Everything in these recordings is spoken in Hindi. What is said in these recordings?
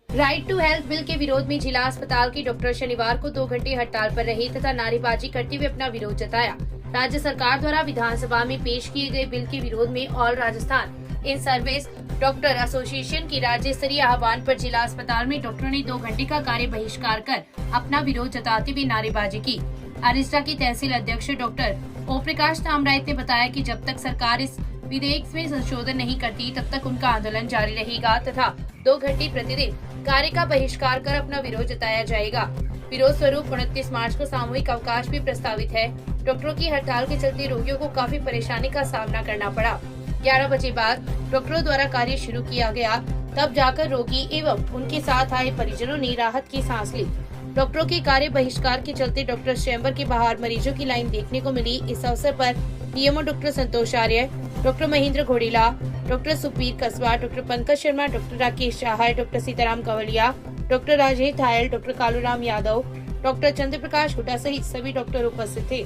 राइट टू हेल्थ बिल के विरोध में जिला अस्पताल के डॉक्टर शनिवार को 2 घंटे हड़ताल पर रहे तथा नारेबाजी करते हुए अपना विरोध जताया। राज्य सरकार द्वारा विधानसभा में पेश किए गए बिल के विरोध में all Rajasthan in service doctor association के राज्य स्तरीय आह्वान पर जिला अस्पताल में डॉक्टरों ने 2 घंटे का कार्य बहिष्कार कर अपना विरोध जताते हुए नारेबाजी की। अरिस्टा के तहसील अध्यक्ष डॉक्टर ओम प्रकाश तामराइत ने बताया कि जब तक सरकार इस विधेयक में संशोधन नहीं करती तब तक उनका आंदोलन जारी रहेगा तथा 2 घंटे प्रतिदिन कार्य का बहिष्कार कर अपना विरोध जताया जाएगा। विरोध स्वरूप 29 मार्च को सामूहिक अवकाश भी प्रस्तावित है। डॉक्टरों की हड़ताल के चलते रोगियों को काफी परेशानी का सामना करना पड़ा। 11 बजे बाद डॉक्टरों द्वारा कार्य शुरू किया गया, तब जाकर रोगी एवं उनके साथ आए परिजनों ने राहत की सांस ली। डॉक्टरों के कार्य बहिष्कार के चलते डॉक्टर चैम्बर के बाहर मरीजों की लाइन देखने को मिली। इस अवसर पर DMO doctor Santosh Arya, doctor Mahendra Ghodila, doctor Sukhbir Kasba, doctor Pankaj Sharma, doctor Rakesh Chahar, doctor Sitaram Kanwaliya, doctor Rajesh Dhayal, doctor Kaluram Yadav, doctor Chandra Prakash Hooda सहित सभी डॉक्टर उपस्थित थे।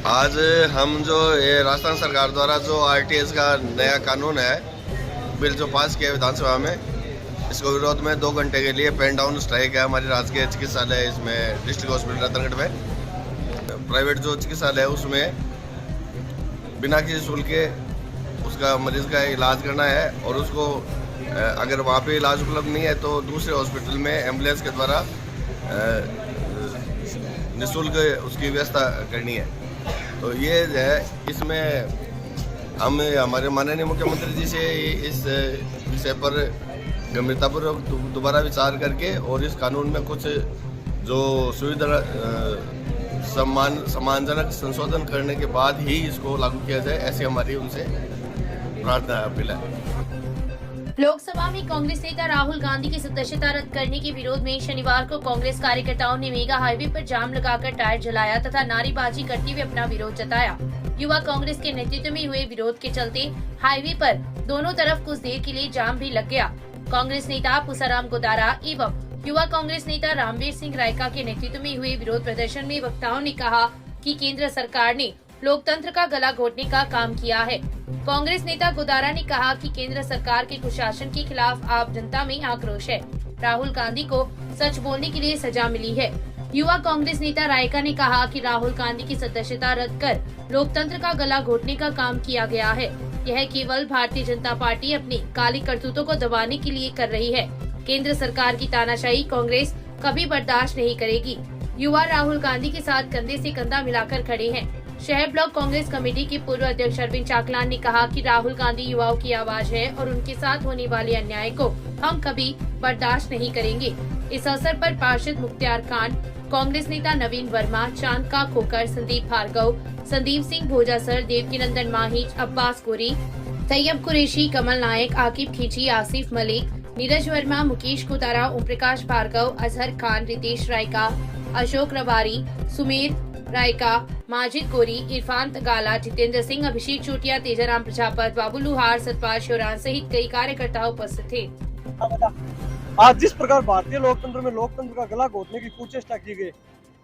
आज हम जो ये राजस्थान सरकार द्वारा जो आरटीएस का नया कानून है, बिल जो पास किया विधानसभा में, इसको विरोध में 2 घंटे के लिए पेन डाउन स्ट्राइक है हमारे राजकीय चिकित्सालय इसमें डिस्ट्रिक्ट हॉस्पिटल रतनगढ़ में। प्राइवेट जो चिकित्सालय है उसमें बिना किसी शुल्क के उसका मरीज का इलाज करना है और उसको अगर वहाँ पे इलाज उपलब्ध नहीं है तो दूसरे हॉस्पिटल में एम्बुलेंस के द्वारा निःशुल्क उसकी व्यवस्था करनी है। तो ये है, इसमें हम हमारे माननीय मुख्यमंत्री जी से इस विषय पर गंभीरतापूर्वक दोबारा विचार करके और इस कानून में कुछ जो सुविधा सम्मानजनक संशोधन करने के बाद ही इसको लागू किया जाए, ऐसी हमारी उनसे प्रार्थना अपील है। लोकसभा में कांग्रेस नेता राहुल गांधी की सदस्यता रद्द करने के विरोध में शनिवार को कांग्रेस कार्यकर्ताओं ने मेगा हाईवे पर जाम लगाकर टायर जलाया तथा नारेबाजी करते हुए अपना विरोध जताया। युवा कांग्रेस के नेतृत्व में हुए विरोध के चलते हाईवे पर दोनों तरफ कुछ देर के लिए जाम भी लग गया। कांग्रेस नेता पुसाराम गोदारा एवं युवा कांग्रेस नेता रामवीर सिंह रायका के नेतृत्व में हुए विरोध प्रदर्शन में वक्ताओं ने कहा कि केंद्र सरकार ने लोकतंत्र का गला घोटने का काम किया है। कांग्रेस नेता गोदारा ने कहा कि केंद्र सरकार के कुशासन के खिलाफ आम जनता में आक्रोश है। राहुल गांधी को सच बोलने के लिए सजा मिली है। युवा कांग्रेस नेता रायका ने कहा कि राहुल गांधी की सदस्यता रद्द कर लोकतंत्र का गला घोटने का काम किया गया है। यह केवल भारतीय जनता पार्टी अपनी काली करतूतों को दबाने के लिए कर रही है। केंद्र सरकार की तानाशाही कांग्रेस कभी बर्दाश्त नहीं करेगी। युवा राहुल गांधी के साथ कंधे से कंधा मिलाकर खड़े हैं। शहर ब्लॉक कांग्रेस कमेटी के पूर्व अध्यक्ष अरविंद चाकलान ने कहा कि राहुल गांधी युवाओं की आवाज है और उनके साथ होने वाले अन्याय को हम कभी बर्दाश्त नहीं करेंगे। इस अवसर पर पार्षद मुख्तियार खान, कांग्रेस नेता नवीन वर्मा, चांद का खोकर, संदीप भार्गव, संदीप सिंह भोजासर, देवकीनंदन माहिज, अब्बास गोरी, तैयब कुरैशी, कमल नायक, आकिब खींची, आसिफ मलिक, नीरज वर्मा, मुकेश कुतारा, ओम प्रकाश भार्गव, अजहर खान, रितेश रायका, अशोक रबारी, सुमेर रायका, माजिद गोरी, इरफान तगाला, जितेंद्र सिंह, अभिषेक चोटिया, तेजाराम प्रजापत, बाबू लुहार, सतपाल शोरान सहित कई कार्यकर्ता उपस्थित थे। आज जिस प्रकार भारतीय लोकतंत्र में लोकतंत्र का गला घोटने की कुचेष्टा की गई,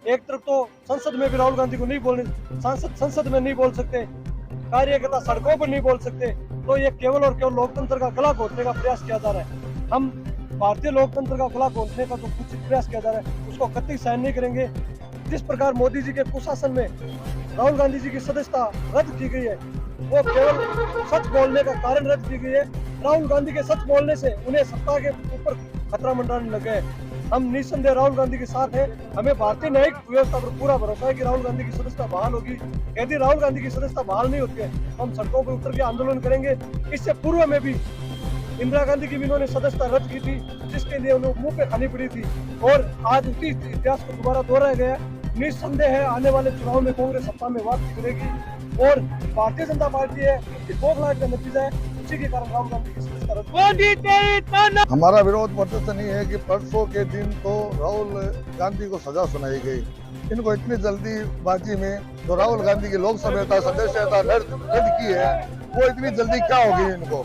एक तरफ तो संसद में भी राहुल गांधी को नहीं बोलने, संसद में नहीं बोल सकते, कार्यकर्ता सड़कों पर नहीं बोल सकते, तो ये केवल और केवल लोकतंत्र का गला घोटने का प्रयास किया जा रहा है। हम भारतीय लोकतंत्र का गला घोटने का जो कुछ प्रयास किया जा रहा है उसको कतई सहन नहीं करेंगे। जिस प्रकार मोदी जी के कुशासन में राहुल गांधी जी की सदस्यता रद्द की गई है, वो केवल सच बोलने का कारण रद्द की गई है। राहुल गांधी के सच बोलने से उन्हें सत्ता के ऊपर खतरा मंडराने लगे हैं। हम निस्संदेह राहुल गांधी के साथ हैं। हमें भारतीय न्यायिक व्यवस्था पर पूरा भरोसा है कि राहुल गांधी की सदस्यता बहाल होगी। यदि राहुल गांधी की सदस्यता बहाल नहीं होती है, हम सड़कों पर उतर के आंदोलन करेंगे। इससे पूर्व में भी इंदिरा गांधी की भी इन्होंने सदस्यता रद्द की थी, जिसके लिए उन्हें मुंह पे खानी पड़ी थी, और आज उसी इतिहास को दोबारा दोहराया गया। निस्संदेह है आने वाले चुनाव में कांग्रेस सत्ता में वापसी करेगी और भारतीय जनता पार्टी है बौखलाहट का नतीजा है, उसी के कारण राहुल गांधी की सदस्यता रद्द। हमारा विरोध प्रदर्शन ये है कि परसों के दिन तो राहुल गांधी को सजा सुनाई गई। इनको इतनी जल्दीबाजी में जो राहुल गांधी की लोकसभा सदस्यता रद्द की है, वो इतनी जल्दी क्या होगी इनको?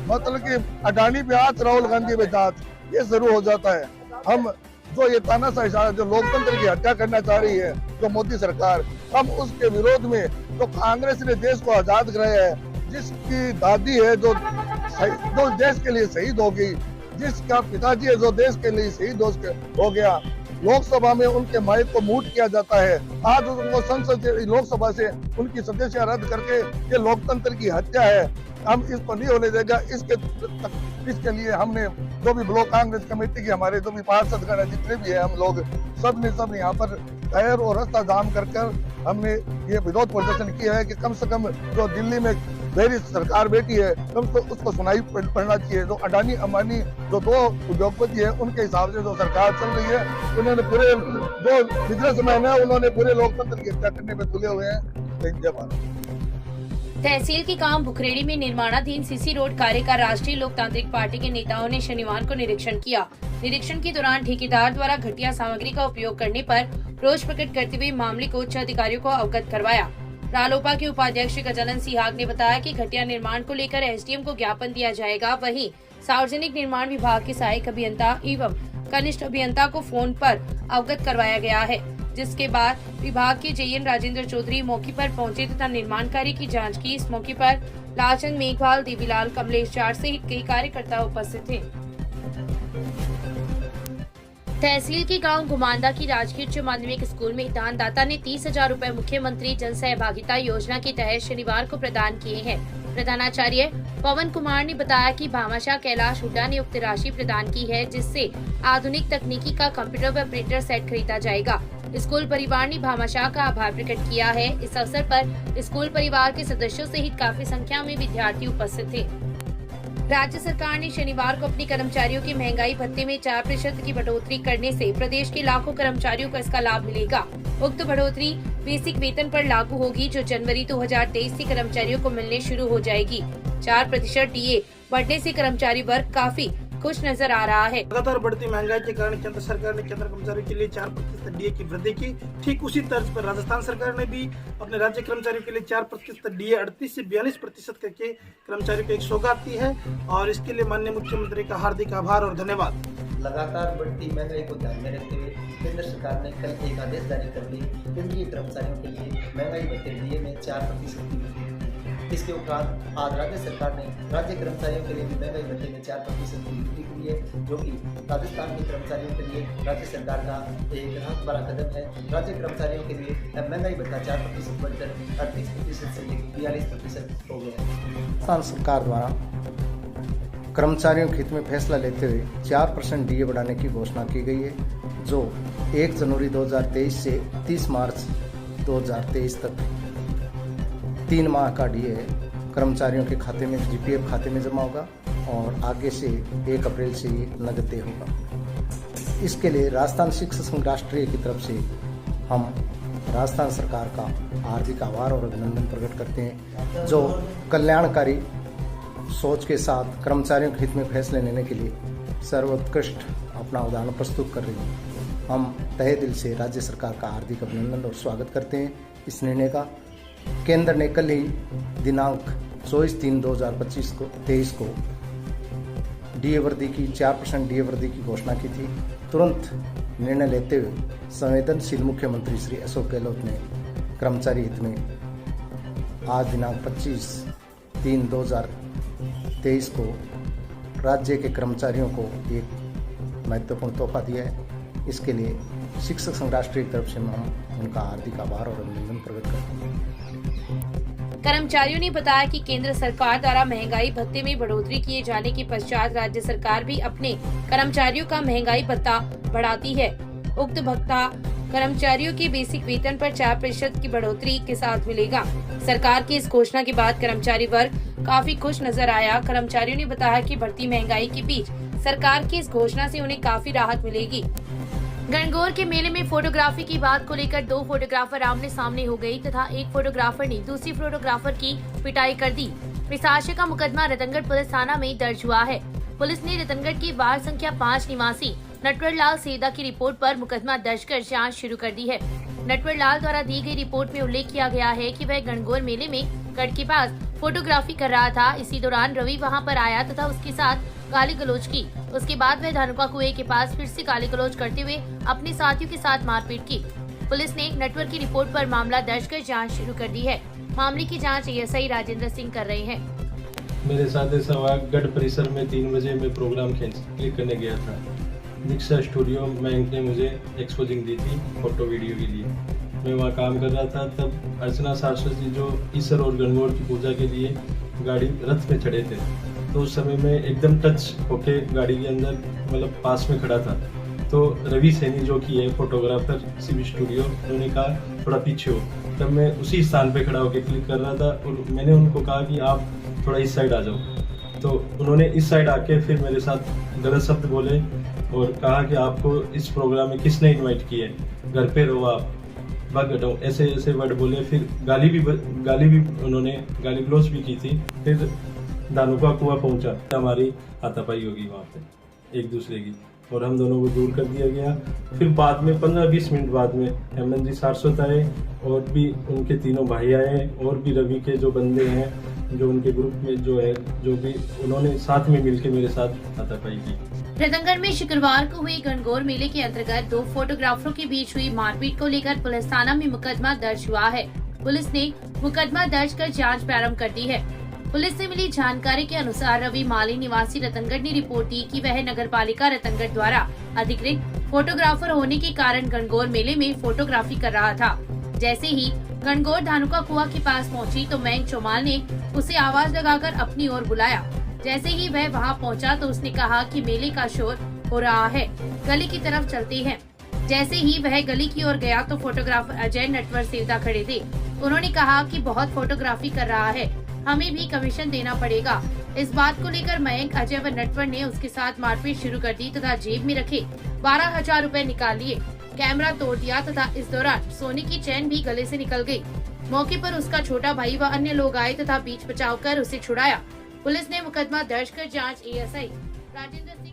मतलब कि अडानी पे हाथ, राहुल गांधी पे दांत, ये जरूर हो जाता है। हम जो ये तानाशाही जो लोकतंत्र की हत्या करना चाह रही है जो मोदी सरकार, हम उसके विरोध में जो कांग्रेस ने देश को आजाद कराया है, जिसकी दादी है जो देश के लिए शहीद हो गई, जिसका पिताजी है जो देश के लिए शहीद हो गया, लोकसभा में उनके माइक को म्यूट किया जाता है। आज उनको संसद लोकसभा से उनकी सदस्यता रद्द करके ये लोकतंत्र की हत्या है। हम इसको नहीं होने देगा। इसके लिए हमने जो भी ब्लॉक कांग्रेस कमेटी के हमारे जो भी पार्षदगण है, जितने भी है, हम लोग सब यहाँ पर पैर और रास्ता जाम कर हमने ये विरोध प्रदर्शन किया है कि कम से कम जो दिल्ली में मेरी सरकार बैठी है उसको सुनाई पड़ना चाहिए। जो अडानी अंबानी जो दो उद्योगपति है, उनके हिसाब से जो सरकार चल रही है, उन्होंने पूरे जो बिजनेसमैन है उन्होंने पूरे लोकतंत्र की हत्या करने में तुले हुए हैं। तहसील के गांव भुखरेड़ी में निर्माणाधीन सीसी रोड कार्य का राष्ट्रीय लोकतांत्रिक पार्टी के नेताओं ने शनिवार को निरीक्षण किया। निरीक्षण के दौरान ठेकेदार द्वारा घटिया सामग्री का उपयोग करने पर रोष प्रकट करते हुए मामले को उच्च अधिकारियों को अवगत करवाया। रालोपा के उपाध्यक्ष गजानन सिहाग ने बताया कि घटिया निर्माण को लेकर एसडीएम को ज्ञापन दिया जाएगा। वहीं सार्वजनिक निर्माण विभाग के सहायक अभियंता एवं कनिष्ठ अभियंता को फोन पर अवगत करवाया गया है, जिसके बाद विभाग के जेएन राजेंद्र चौधरी मौके पर पहुंचे तथा निर्माण कार्य की जांच की। इस मौके पर लालचंद मेघवाल, देवीलाल, कमलेश जाट सहित कई कार्यकर्ता उपस्थित थे। तहसील के गांव घुमांदा की राजकीय उच्च माध्यमिक स्कूल में दानदाता ने 30,000 रुपए मुख्यमंत्री जन सहभागिता योजना के तहत शनिवार को प्रदान किए हैं। प्रधानाचार्य पवन कुमार ने बताया कि भामाशाह कैलाश हुड्डा ने उक्त राशि प्रदान की है, जिससे आधुनिक तकनीकी का कंप्यूटर व प्रिंटर सेट खरीदा जाएगा। स्कूल परिवार ने भामाशाह का आभार प्रकट किया है। इस अवसर पर स्कूल परिवार के सदस्यों सहित काफी संख्या में विद्यार्थी उपस्थित थे। राज्य सरकार ने शनिवार को अपने कर्मचारियों की महंगाई भत्ते में 4% की बढ़ोतरी करने से प्रदेश के लाखों कर्मचारियों को इसका लाभ मिलेगा। उक्त बढ़ोतरी बेसिक वेतन पर लागू होगी, जो जनवरी 2023 से कर्मचारियों को मिलने शुरू हो जाएगी। 4% डीए बढ़ने से कर्मचारी वर्ग काफी खुश नजर आ रहा है। लगातार बढ़ती महंगाई के कारण केंद्र सरकार ने केंद्र कर्मचारियों के लिए 4% डीए की वृद्धि की। ठीक उसी तर्ज पर राजस्थान सरकार ने भी अपने राज्य कर्मचारियों के लिए 4% डीए 38 से 42% करके कर्मचारियों को एक सौगात दी है, और इसके लिए माननीय मुख्यमंत्री का हार्दिक आभार और धन्यवाद। लगातार बढ़ती महंगाई को ध्यान में रखते हुए केंद्र सरकार ने कल एक आदेश जारी कर दिए। केंद्रीय कर्मचारियों के लिए महंगाई भत्ते डीए में 4% की वृद्धि। इसके उपरांत आज राज्य सरकार ने राज्य कर्मचारियों के लिए भी महंगाई भत्ते में 4% की वृद्धि की है, जो कि राजस्थान के कर्मचारियों के लिए राज्य सरकार का एक बहुत बड़ा कदम है। राज्य कर्मचारियों के लिए अब महंगाई भत्ता 4% बढ़कर 38% से 42% हो गया है। राजस्थान सरकार द्वारा कर्मचारियों के हित में फैसला लेते हुए 4% डीए बढ़ाने की घोषणा की गई है, जो 1 जनवरी 2023 से 30 मार्च 2023 तक 3 माह का डीए कर्मचारियों के खाते में जीपीएफ खाते में जमा होगा और आगे से 1 अप्रैल से ये नगद देय होगा। इसके लिए राजस्थान शिक्षक संघ राष्ट्रीय की तरफ से हम राजस्थान सरकार का हार्दिक आभार और अभिनंदन प्रकट करते हैं, जो कल्याणकारी सोच के साथ कर्मचारियों के हित में फैसले लेने के लिए सर्वोत्कृष्ट अपना उदाहरण प्रस्तुत कर रही है। हम तहे दिल से राज्य सरकार का हार्दिक अभिनंदन और स्वागत करते हैं इस निर्णय का। केंद्र ने कल ही दिनांक 24/3/2023 को डीए वृद्धि की 4% डीए वृद्धि की घोषणा की थी। तुरंत निर्णय लेते हुए संवेदनशील मुख्यमंत्री श्री अशोक गहलोत ने कर्मचारी हित में आज दिनांक 25/3/2023 को राज्य के कर्मचारियों को एक महत्वपूर्ण तोहफा दिया है। इसके लिए शिक्षक संघ राष्ट्रीय की तरफ से हम उनका हार्दिक आभार और अभिनंदन प्रकट करते हैं। कर्मचारियों ने बताया कि केंद्र सरकार द्वारा महंगाई भत्ते में बढ़ोतरी किए जाने के पश्चात राज्य सरकार भी अपने कर्मचारियों का महंगाई भत्ता बढ़ाती है। उक्त भत्ता कर्मचारियों के बेसिक वेतन पर 4% की बढ़ोतरी के साथ मिलेगा। सरकार की इस घोषणा के बाद कर्मचारी वर्ग काफी खुश नजर आया। कर्मचारियों ने बताया कि बढ़ती महंगाई के बीच सरकार की इस घोषणा से उन्हें काफी राहत मिलेगी। गणगौर के मेले में फोटोग्राफी की बात को लेकर 2 फोटोग्राफर आमने सामने हो गई तथा एक फोटोग्राफर ने दूसरी फोटोग्राफर की पिटाई कर दी। इस आशय का मुकदमा रतनगढ़ पुलिस थाना में दर्ज हुआ है। पुलिस ने रतनगढ़ के वार्ड संख्या 5 निवासी नटवर लाल सेदा की रिपोर्ट पर मुकदमा दर्ज कर जांच शुरू कर दी है। नटवर लाल द्वारा दी गई रिपोर्ट में उल्लेख किया गया है कि वह गणगौर मेले में गढ़ के पास फोटोग्राफी कर रहा था। इसी दौरान रवि वहां पर आया तथा उसके साथ गाली गलौज की। उसके बाद वह धानुका कुएं के पास फिर से गाली गलौज करते हुए अपने साथियों के साथ मारपीट की। पुलिस ने नटवर की रिपोर्ट पर मामला दर्ज कर जांच शुरू कर दी है। मामले की जांच एएसआई राजेंद्र सिंह कर रहे हैं। मेरे साथ ऐसा हुआ, गढ़ परिसर में 3 बजे मैं प्रोग्राम क्लिक करने गया था। दीक्षा स्टूडियो में ने मुझे एक्सपोजिंग दी थी फोटो वीडियो के लिए। मैं वहाँ काम कर रहा था, तब अर्चना शाश्वत जी जो ईसर और गणगौर की पूजा के लिए गाड़ी रथ में चढ़े थे, तो उस समय मैं एकदम टच होके गाड़ी के अंदर मतलब पास में खड़ा था। तो रवि सैनी जो कि है फोटोग्राफर सीवी स्टूडियो, उन्होंने कहा थोड़ा पीछे हो। तब मैं उसी स्थान पे खड़ा होकर क्लिक कर रहा था और मैंने उनको कहा कि आप थोड़ा इस साइड आ जाओ। तो उन्होंने इस साइड आके फिर मेरे साथ गलत शब्द बोले और कहा कि आपको इस प्रोग्राम में किसने इनवाइट किया है, घर पे रहो आप, भाग हटाओ, ऐसे ऐसे वर्ड बोले। फिर गाली भी उन्होंने गाली गलौज भी की थी। फिर धानुका कुआं पहुंचा, हमारी हाथापाई होगी वहाँ पे एक दूसरे की, और हम दोनों को दूर कर दिया गया। फिर बाद में 15-20 मिनट बाद में हेमंत जी शाश्वत आए और भी उनके तीनों भाई आए और भी रवि के जो बंदे हैं जो उनके ग्रुप में जो है, जो भी उन्होंने साथ में मिलकर मेरे साथ हाथापाई की। रतनगढ़ में शुक्रवार को हुई गणगौर मेले के अंतर्गत 2 फोटोग्राफरों के बीच हुई मारपीट को लेकर पुलिस थाना में मुकदमा दर्ज हुआ है। पुलिस ने मुकदमा दर्ज कर जांच प्रारंभ कर दी है। पुलिस से मिली जानकारी के अनुसार रवि माली निवासी रतनगढ़ ने रिपोर्ट दी कि वह नगर पालिका रतनगढ़ द्वारा अधिकृत फोटोग्राफर होने के कारण गणगौर मेले में फोटोग्राफी कर रहा था। जैसे ही गणगौर धानुका कुआं के पास पहुंची तो मैंग चौमाल ने उसे आवाज लगाकर अपनी ओर बुलाया। जैसे ही वह वहां पहुंचा तो उसने कहा कि मेले का शोर हो रहा है, गली की तरफ चलते हैं। जैसे ही वह गली की ओर गया तो फोटोग्राफर अजय नटवर सेवदा खड़े थे। उन्होंने कहा कि बहुत फोटोग्राफी कर रहा है, हमें भी कमीशन देना पड़ेगा। इस बात को लेकर मयंक, अजय व नटवर ने उसके साथ मारपीट शुरू कर दी तथा जेब में रखे 12,000 रुपए निकाल लिए, कैमरा तोड़ दिया तथा इस दौरान सोने की चैन भी गले से निकल गई। मौके पर उसका छोटा भाई व अन्य लोग आए तथा बीच बचाव कर उसे छुड़ाया। पुलिस ने मुकदमा दर्ज कर जांच एएसआई राजेंद्र सिंह